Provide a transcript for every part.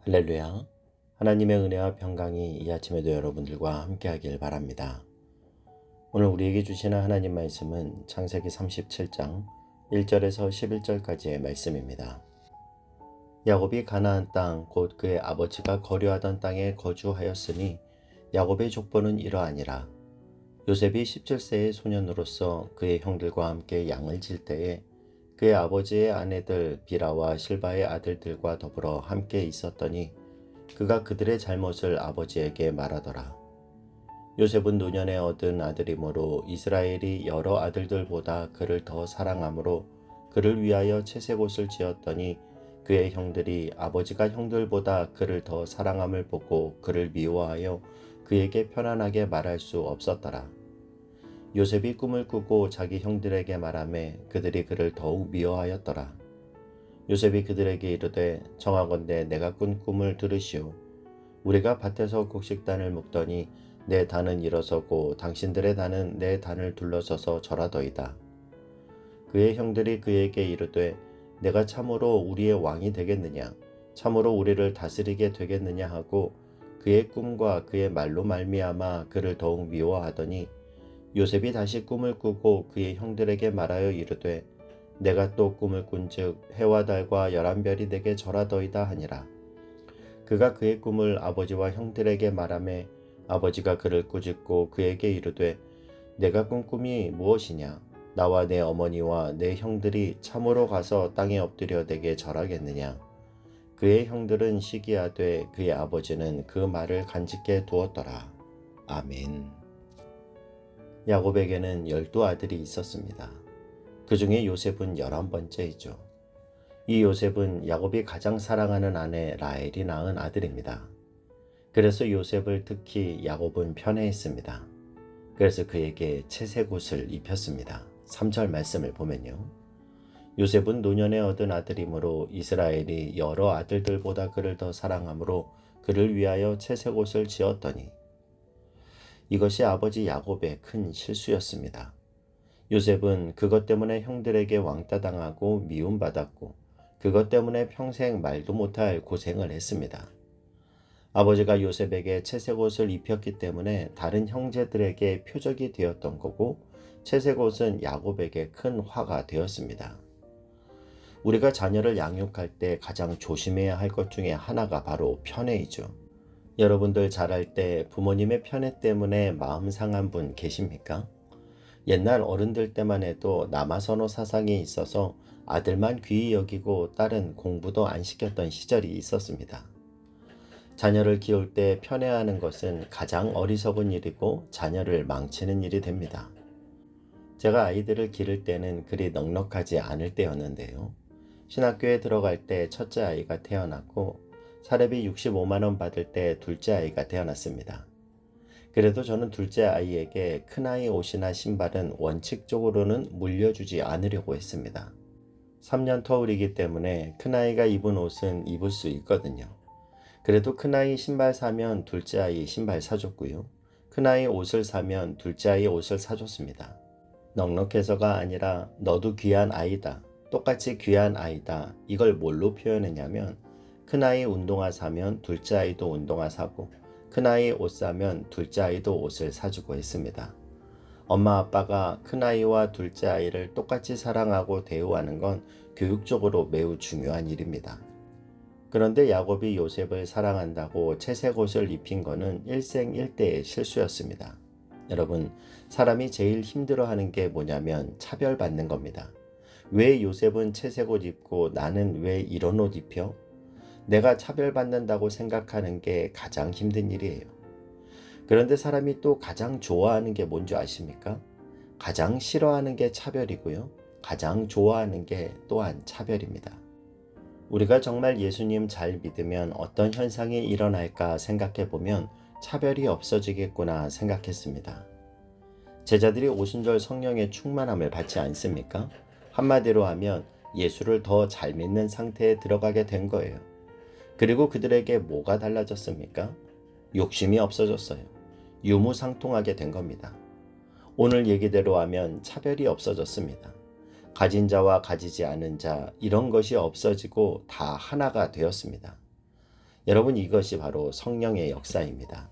할렐루야. 하나님의 은혜와 평강이 이 아침에도 여러분들과 함께 하길 바랍니다. 오늘 우리에게 주시는 하나님 말씀은 창세기 37장 1절에서 11절까지의 말씀입니다. 야곱이 가나안 땅 곧 그의 아버지가 거류하던 땅에 거주하였으니 야곱의 족보는 이러하니라. 요셉이 17세의 소년으로서 그의 형들과 함께 양을 질 때에 그의 아버지의 아내들 비라와 실바의 아들들과 더불어 함께 있었더니 그가 그들의 잘못을 아버지에게 말하더라. 요셉은 노년에 얻은 아들이므로 이스라엘이 여러 아들들보다 그를 더 사랑하므로 그를 위하여 채색옷을 지었더니 그의 형들이 아버지가 형들보다 그를 더 사랑함을 보고 그를 미워하여 그에게 편안하게 말할 수 없었더라. 요셉이 꿈을 꾸고 자기 형들에게 말하매 그들이 그를 더욱 미워하였더라. 요셉이 그들에게 이르되 청하건대 내가 꾼 꿈을 들으시오. 우리가 밭에서 곡식단을 묶더니 내 단은 일어서고 당신들의 단은 내 단을 둘러서서 절하더이다. 그의 형들이 그에게 이르되 내가 참으로 우리의 왕이 되겠느냐 참으로 우리를 다스리게 되겠느냐 하고 그의 꿈과 그의 말로 말미암아 그를 더욱 미워하더니 요셉이 다시 꿈을 꾸고 그의 형들에게 말하여 이르되 내가 또 꿈을 꾼즉 해와 달과 11별이 내게 절하더이다 하니라. 그가 그의 꿈을 아버지와 형들에게 말하매 아버지가 그를 꾸짖고 그에게 이르되 내가 꾼 꿈이 무엇이냐 나와 내 어머니와 내 형들이 참으로 가서 땅에 엎드려 내게 절하겠느냐. 그의 형들은 시기하되 그의 아버지는 그 말을 간직해 두었더라. 아멘. 야곱에게는 12아들이 있었습니다. 그 중에 요셉은 11번째이죠. 이 요셉은 야곱이 가장 사랑하는 아내 라헬이 낳은 아들입니다. 그래서 요셉을 특히 야곱은 편애했습니다. 그래서 그에게 채색옷을 입혔습니다. 3절 말씀을 보면요. 요셉은 노년에 얻은 아들이므로 이스라엘이 여러 아들들보다 그를 더 사랑하므로 그를 위하여 채색옷을 지었더니 이것이 아버지 야곱의 큰 실수였습니다. 요셉은 그것 때문에 형들에게 왕따당하고 미움받았고 그것 때문에 평생 말도 못할 고생을 했습니다. 아버지가 요셉에게 채색옷을 입혔기 때문에 다른 형제들에게 표적이 되었던 거고 채색옷은 야곱에게 큰 화가 되었습니다. 우리가 자녀를 양육할 때 가장 조심해야 할 것 중에 하나가 바로 편애이죠. 여러분들 자랄 때 부모님의 편애 때문에 마음 상한 분 계십니까? 옛날 어른들 때만 해도 남아선호 사상이 있어서 아들만 귀히 여기고 딸은 공부도 안 시켰던 시절이 있었습니다. 자녀를 키울 때 편애하는 것은 가장 어리석은 일이고 자녀를 망치는 일이 됩니다. 제가 아이들을 기를 때는 그리 넉넉하지 않을 때였는데요. 신학교에 들어갈 때 첫째 아이가 태어났고 사례비 65만 원 받을 때 둘째 아이가 태어났습니다. 그래도 저는 둘째 아이에게 큰아이 옷이나 신발은 원칙적으로는 물려주지 않으려고 했습니다. 3년 터울이기 때문에 큰아이가 입은 옷은 입을 수 있거든요. 그래도 큰아이 신발 사면 둘째 아이 신발 사줬고요. 큰아이 옷을 사면 둘째 아이 옷을 사줬습니다. 넉넉해서가 아니라 너도 귀한 아이다. 똑같이 귀한 아이다. 이걸 뭘로 표현했냐면 큰아이 운동화 사면 둘째 아이도 운동화 사고 큰아이 옷 사면 둘째 아이도 옷을 사주고 했습니다. 엄마 아빠가 큰아이와 둘째 아이를 똑같이 사랑하고 대우하는 건 교육적으로 매우 중요한 일입니다. 그런데 야곱이 요셉을 사랑한다고 채색옷을 입힌 거는 일생일대의 실수였습니다. 여러분, 사람이 제일 힘들어하는 게 뭐냐면 차별받는 겁니다. 왜 요셉은 채색옷 입고 나는 왜 이런 옷 입혀? 내가 차별받는다고 생각하는 게 가장 힘든 일이에요. 그런데 사람이 또 가장 좋아하는 게 뭔지 아십니까? 가장 싫어하는 게 차별이고요. 가장 좋아하는 게 또한 차별입니다. 우리가 정말 예수님 잘 믿으면 어떤 현상이 일어날까 생각해 보면 차별이 없어지겠구나 생각했습니다. 제자들이 오순절 성령의 충만함을 받지 않습니까? 한마디로 하면 예수를 더 잘 믿는 상태에 들어가게 된 거예요. 그리고 그들에게 뭐가 달라졌습니까? 욕심이 없어졌어요. 유무상통하게 된 겁니다. 오늘 얘기대로 하면 차별이 없어졌습니다. 가진 자와 가지지 않은 자 이런 것이 없어지고 다 하나가 되었습니다. 여러분, 이것이 바로 성령의 역사입니다.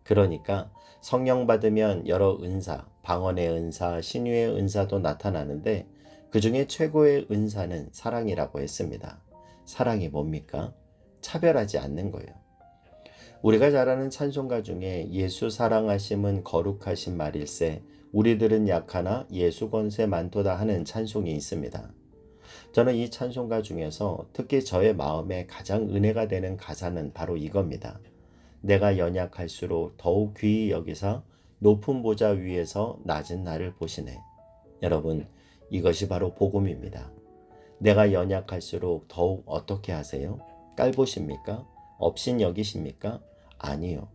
그러니까 성령 받으면 여러 은사, 방언의 은사, 신유의 은사도 나타나는데 그 중에 최고의 은사는 사랑이라고 했습니다. 사랑이 뭡니까? 차별하지 않는 거예요. 우리가 잘 아는 찬송가 중에 예수 사랑하심은 거룩하신 말일세 우리들은 약하나 예수 권세 많도다 하는 찬송이 있습니다. 저는 이 찬송가 중에서 특히 저의 마음에 가장 은혜가 되는 가사는 바로 이겁니다. 내가 연약할수록 더욱 귀히 여기사 높은 보좌 위에서 낮은 나를 보시네. 여러분, 이것이 바로 복음입니다. 내가 연약할수록 더욱 어떻게 하세요? 깔보십니까? 업신 여기십니까? 아니요.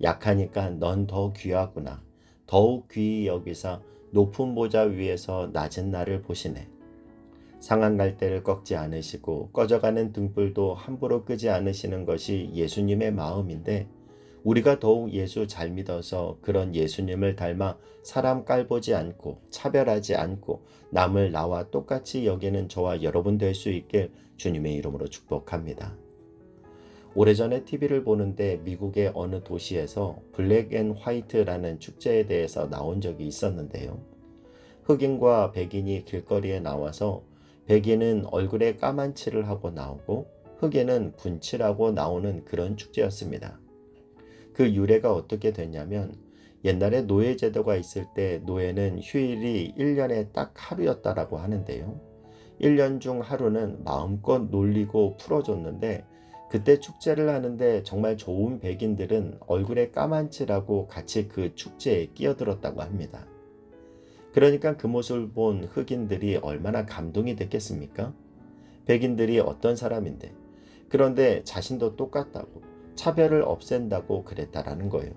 약하니까 넌 더 귀하구나. 더욱 귀히 여기사 높은 보좌 위에서 낮은 나를 보시네. 상한 갈대를 꺾지 않으시고 꺼져가는 등불도 함부로 끄지 않으시는 것이 예수님의 마음인데 우리가 더욱 예수 잘 믿어서 그런 예수님을 닮아 사람 깔보지 않고 차별하지 않고 남을 나와 똑같이 여기는 저와 여러분 될 수 있길 주님의 이름으로 축복합니다. 오래전에 TV를 보는데 미국의 어느 도시에서 블랙 앤 화이트라는 축제에 대해서 나온 적이 있었는데요. 흑인과 백인이 길거리에 나와서 백인은 얼굴에 까만 칠을 하고 나오고 흑인은 분칠하고 나오는 그런 축제였습니다. 그 유래가 어떻게 됐냐면 옛날에 노예제도가 있을 때 노예는 휴일이 1년에 딱 하루였다라고 하는데요. 1년 중 하루는 마음껏 놀리고 풀어줬는데 그때 축제를 하는데 정말 좋은 백인들은 얼굴에 까만 칠하고 같이 그 축제에 끼어들었다고 합니다. 그러니까 그 모습을 본 흑인들이 얼마나 감동이 됐겠습니까? 백인들이 어떤 사람인데 그런데 자신도 똑같다고 차별을 없앤다고 그랬다라는 거예요.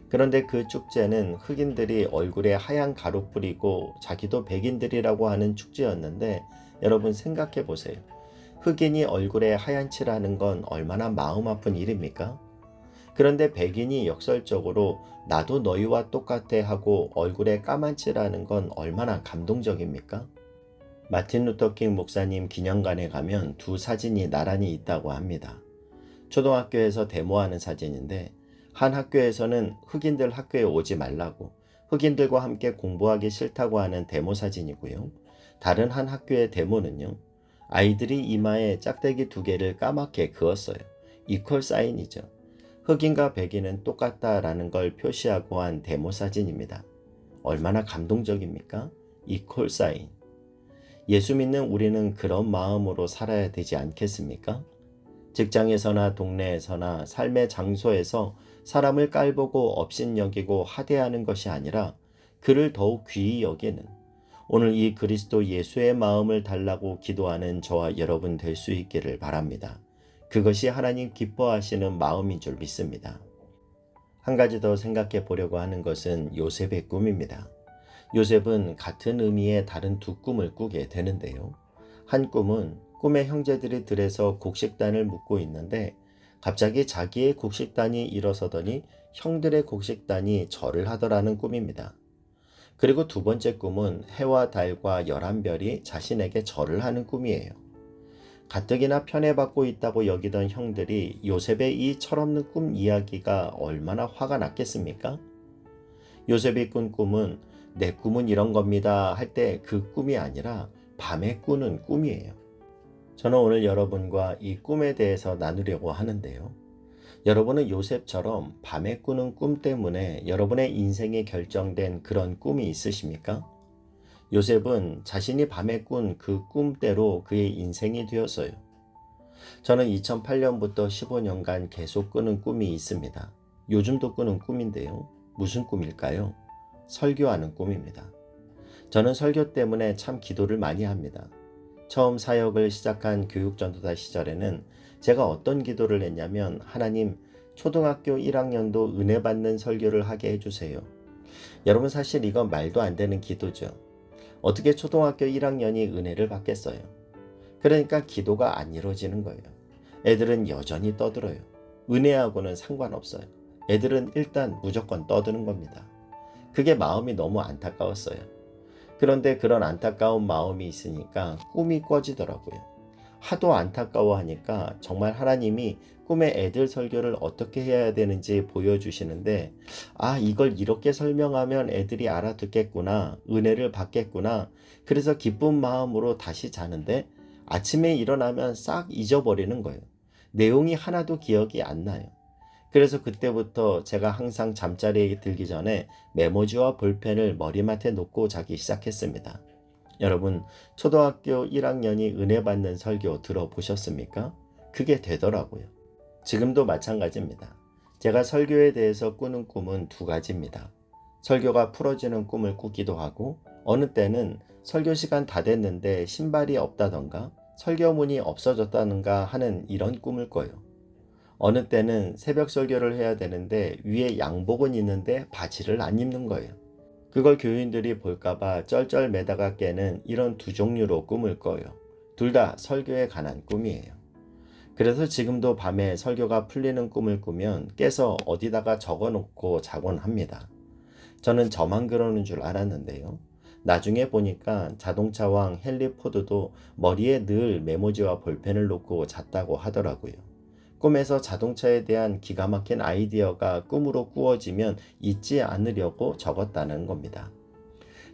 그런데 그 축제는 흑인들이 얼굴에 하얀 가루 뿌리고 자기도 백인들이라고 하는 축제였는데 여러분 생각해 보세요. 흑인이 얼굴에 하얀 칠하는 건 얼마나 마음 아픈 일입니까? 그런데 백인이 역설적으로 나도 너희와 똑같아 하고 얼굴에 까만 칠하는 건 얼마나 감동적입니까? 마틴 루터킹 목사님 기념관에 가면 두 사진이 나란히 있다고 합니다. 초등학교에서 데모하는 사진인데 한 학교에서는 흑인들 학교에 오지 말라고 흑인들과 함께 공부하기 싫다고 하는 데모 사진이고요. 다른 한 학교의 데모는요. 아이들이 이마에 짝대기 2개를 까맣게 그었어요. 이퀄 사인이죠. 흑인과 백인은 똑같다라는 걸 표시하고 한 데모 사진입니다. 얼마나 감동적입니까? 이퀄 사인. 예수 믿는 우리는 그런 마음으로 살아야 되지 않겠습니까? 직장에서나 동네에서나 삶의 장소에서 사람을 깔보고 업신여기고 하대하는 것이 아니라 그를 더욱 귀히 여기는 오늘 이 그리스도 예수의 마음을 달라고 기도하는 저와 여러분 될 수 있기를 바랍니다. 그것이 하나님 기뻐하시는 마음인 줄 믿습니다. 한 가지 더 생각해 보려고 하는 것은 요셉의 꿈입니다. 요셉은 같은 의미의 다른 두 꿈을 꾸게 되는데요. 한 꿈은 꿈의 형제들이 들에서 곡식단을 묶고 있는데 갑자기 자기의 곡식단이 일어서더니 형들의 곡식단이 절을 하더라는 꿈입니다. 그리고 두 번째 꿈은 해와 달과 11별이 자신에게 절을 하는 꿈이에요. 가뜩이나 편애받고 있다고 여기던 형들이 요셉의 이 철없는 꿈 이야기가 얼마나 화가 났겠습니까? 요셉이 꾼 꿈은 내 꿈은 이런 겁니다 할 때 그 꿈이 아니라 밤에 꾸는 꿈이에요. 저는 오늘 여러분과 이 꿈에 대해서 나누려고 하는데요. 여러분은 요셉처럼 밤에 꾸는 꿈 때문에 여러분의 인생이 결정된 그런 꿈이 있으십니까? 요셉은 자신이 밤에 꾼 그 꿈대로 그의 인생이 되었어요. 저는 2008년부터 15년간 계속 꾸는 꿈이 있습니다. 요즘도 꾸는 꿈인데요. 무슨 꿈일까요? 설교하는 꿈입니다. 저는 설교 때문에 참 기도를 많이 합니다. 처음 사역을 시작한 교육전도사 시절에는 제가 어떤 기도를 했냐면 하나님 초등학교 1학년도 은혜 받는 설교를 하게 해주세요. 여러분 사실 이건 말도 안 되는 기도죠. 어떻게 초등학교 1학년이 은혜를 받겠어요? 그러니까 기도가 안 이루어지는 거예요. 애들은 여전히 떠들어요. 은혜하고는 상관없어요. 애들은 일단 무조건 떠드는 겁니다. 그게 마음이 너무 안타까웠어요. 그런데 그런 안타까운 마음이 있으니까 꿈이 꿔지더라고요. 하도 안타까워하니까 정말 하나님이 꿈의 애들 설교를 어떻게 해야 되는지 보여주시는데, 이걸 이렇게 설명하면 애들이 알아듣겠구나, 은혜를 받겠구나. 그래서 기쁜 마음으로 다시 자는데 아침에 일어나면 싹 잊어버리는 거예요. 내용이 하나도 기억이 안 나요. 그래서 그때부터 제가 항상 잠자리에 들기 전에 메모지와 볼펜을 머리맡에 놓고 자기 시작했습니다. 여러분, 초등학교 1학년이 은혜 받는 설교 들어보셨습니까? 그게 되더라고요. 지금도 마찬가지입니다. 제가 설교에 대해서 꾸는 꿈은 두 가지입니다. 설교가 풀어지는 꿈을 꾸기도 하고, 어느 때는 설교 시간 다 됐는데 신발이 없다던가 설교문이 없어졌다는가 하는 이런 꿈을 꿔요. 어느 때는 새벽 설교를 해야 되는데 위에 양복은 있는데 바지를 안 입는 거예요. 그걸 교인들이 볼까봐 쩔쩔매다가 깨는 이런 두 종류로 꿈을 꿔요. 둘 다 설교에 관한 꿈이에요. 그래서 지금도 밤에 설교가 풀리는 꿈을 꾸면 깨서 어디다가 적어놓고 자곤 합니다. 저는 저만 그러는 줄 알았는데요. 나중에 보니까 자동차왕 헨리 포드도 머리에 늘 메모지와 볼펜을 놓고 잤다고 하더라고요. 꿈에서 자동차에 대한 기가 막힌 아이디어가 꿈으로 꾸어지면 잊지 않으려고 적었다는 겁니다.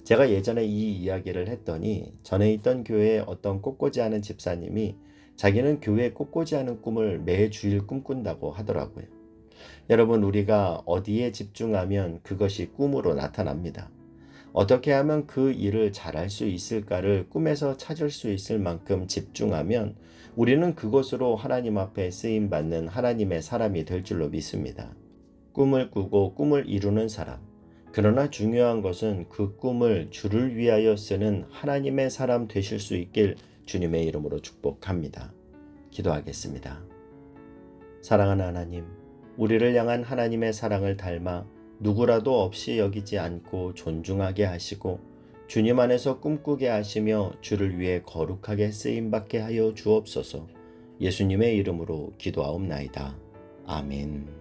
제가 예전에 이 이야기를 했더니 전에 있던 교회에 어떤 꽃꽂이 하는 집사님이 자기는 교회 꽃꽂이 하는 꿈을 매주일 꿈꾼다고 하더라고요. 여러분, 우리가 어디에 집중하면 그것이 꿈으로 나타납니다. 어떻게 하면 그 일을 잘할 수 있을까를 꿈에서 찾을 수 있을 만큼 집중하면 우리는 그것으로 하나님 앞에 쓰임받는 하나님의 사람이 될 줄로 믿습니다. 꿈을 꾸고 꿈을 이루는 사람. 그러나 중요한 것은 그 꿈을 주를 위하여 쓰는 하나님의 사람 되실 수 있길 주님의 이름으로 축복합니다. 기도하겠습니다. 사랑하는 하나님, 우리를 향한 하나님의 사랑을 닮아 누구라도 없이 여기지 않고 존중하게 하시고 주님 안에서 꿈꾸게 하시며 주를 위해 거룩하게 쓰임받게 하여 주옵소서. 예수님의 이름으로 기도하옵나이다. 아멘.